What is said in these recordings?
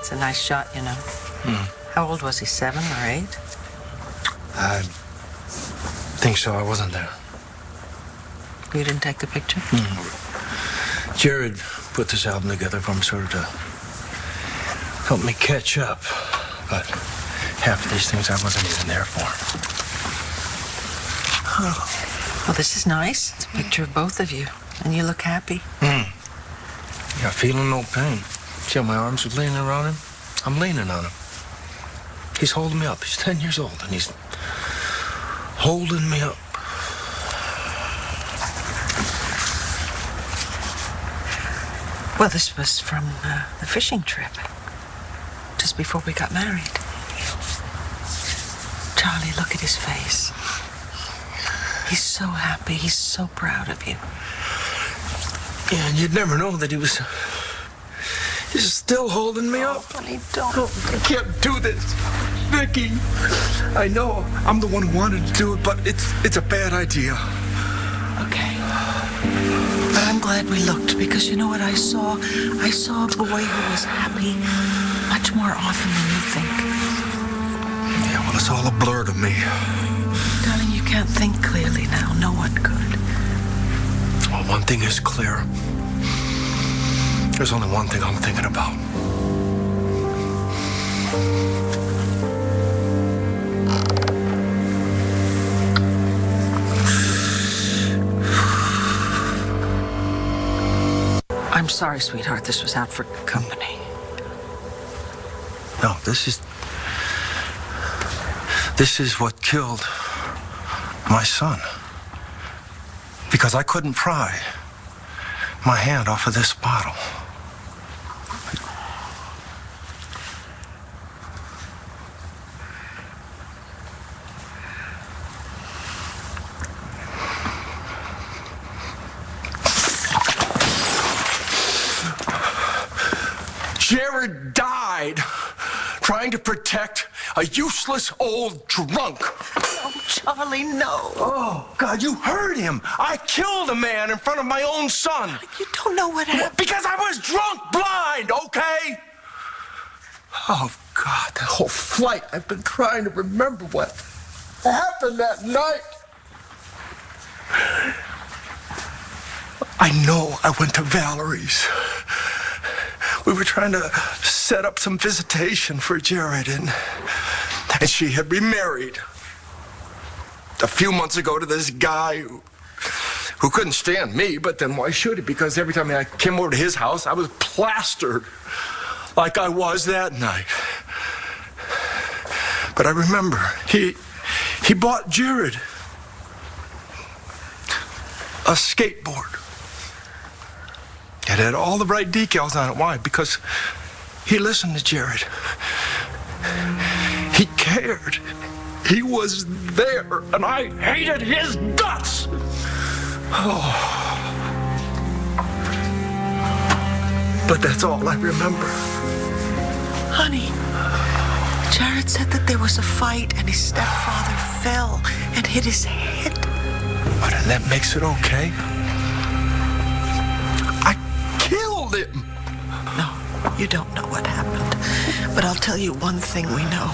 It's a nice shot, you know. How old was he, 7 or 8? I think so. I wasn't there. You didn't take the picture? Jared put this album together for me sort of to help me catch up. But half of these things I wasn't even there for. Oh. Well, this is nice. It's a picture of both of you. And you look happy. Yeah, feeling no pain. See how my arms are leaning around him? I'm leaning on him. He's holding me up. He's 10 years old, and he's holding me up. Well, this was from the fishing trip. Just before we got married. Charlie, look at his face. He's so happy. He's so proud of you. Yeah, and you'd never know that he's still holding me up. Honey, don't. I can't do this, Viki. I know I'm the one who wanted to do it, but it's a bad idea. Okay. But I'm glad we looked, because you know what I saw? I saw a boy who was happy much more often than you think. Yeah, well, it's all a blur to me. Darling, you can't think clearly now. No one could. Well, one thing is clear. There's only one thing I'm thinking about. I'm sorry, sweetheart. This was out for company. No, this is what killed my son. Because I couldn't pry my hand off of this bottle. Jared died trying to protect a useless old drunk. Oh, Charlie, no. Oh, God, you heard him. I killed a man in front of my own son. You don't know what happened. Because I was drunk blind, okay? Oh, God, that whole flight, I've been trying to remember what happened that night. I know I went to Valerie's. We were trying to set up some visitation for Jared, and she had remarried a few months ago to this guy who couldn't stand me, but then why should he? Because every time I came over to his house, I was plastered like I was that night. But I remember he bought Jared a skateboard. It had all the right decals on it. Why? Because he listened to Jared. He cared. He was there, and I hated his guts. Oh. But that's all I remember. Honey, Jared said that there was a fight and his stepfather fell and hit his head. But that makes it okay. I killed him. No, you don't know what happened. But I'll tell you one thing we know.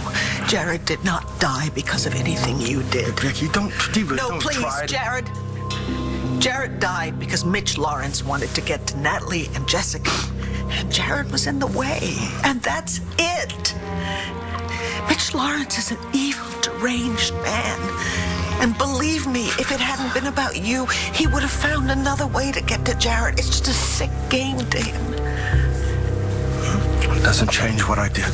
Jared did not die because of anything you did. Viki, don't please, try. Jared. Jared died because Mitch Lawrence wanted to get to Natalie and Jessica. And Jared was in the way. And that's it. Mitch Lawrence is an evil, deranged man. And believe me, if it hadn't been about you, he would have found another way to get to Jared. It's just a sick game to him. It doesn't change what I did.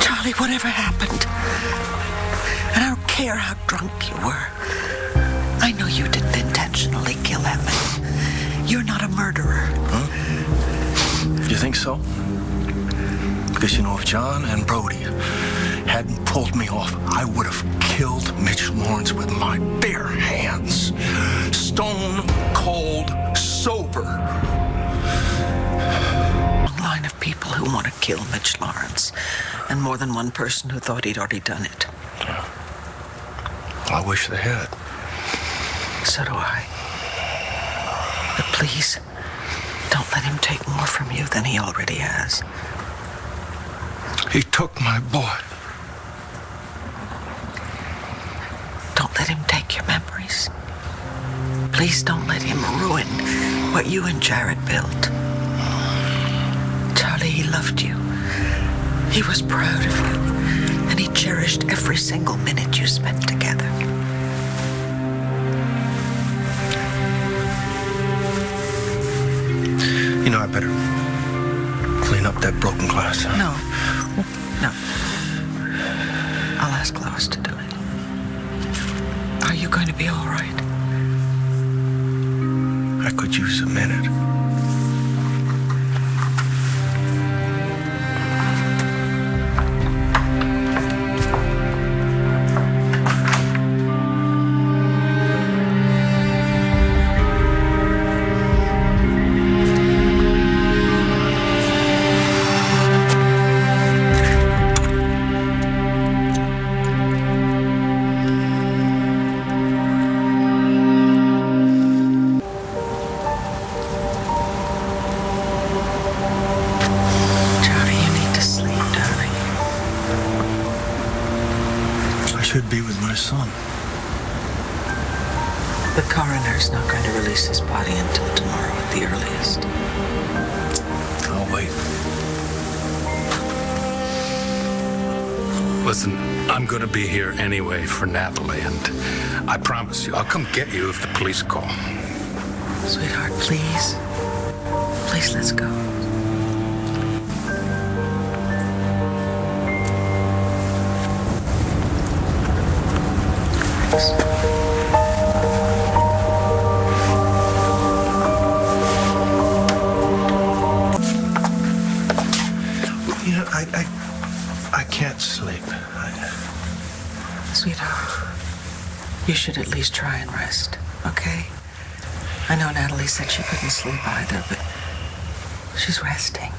Charlie, whatever happened, and I don't care how drunk you were, I know you didn't intentionally kill him. You're not a murderer. You think so? Because, you know, if John and Brody hadn't pulled me off, I would have killed Mitch Lawrence with my bare hands. Stone cold sober. A line of people who want to kill Mitch Lawrence, and more than one person who thought he'd already done it. Yeah. I wish they had. So do I. But please, Don't let him take more from you than he already has. He took my boy. Don't let him take your memories. Please don't let him ruin what you and Jared built. Charlie, he loved you. He was proud of you. And he cherished every single minute you spent together. You know, I better clean up that broken glass. No. I'll ask Lois to do it. Are you going to be all right? I could use a minute. Should be with my son. The coroner's not going to release his body until tomorrow at the earliest. I'll wait. Listen, I'm going to be here anyway for Natalie, and I promise you, I'll come get you if the police call. Sweetheart, please. Please, let's go. You know, I can't sleep. Sweetheart, you should at least try and rest, okay? I know Natalie said she couldn't sleep either, but she's resting.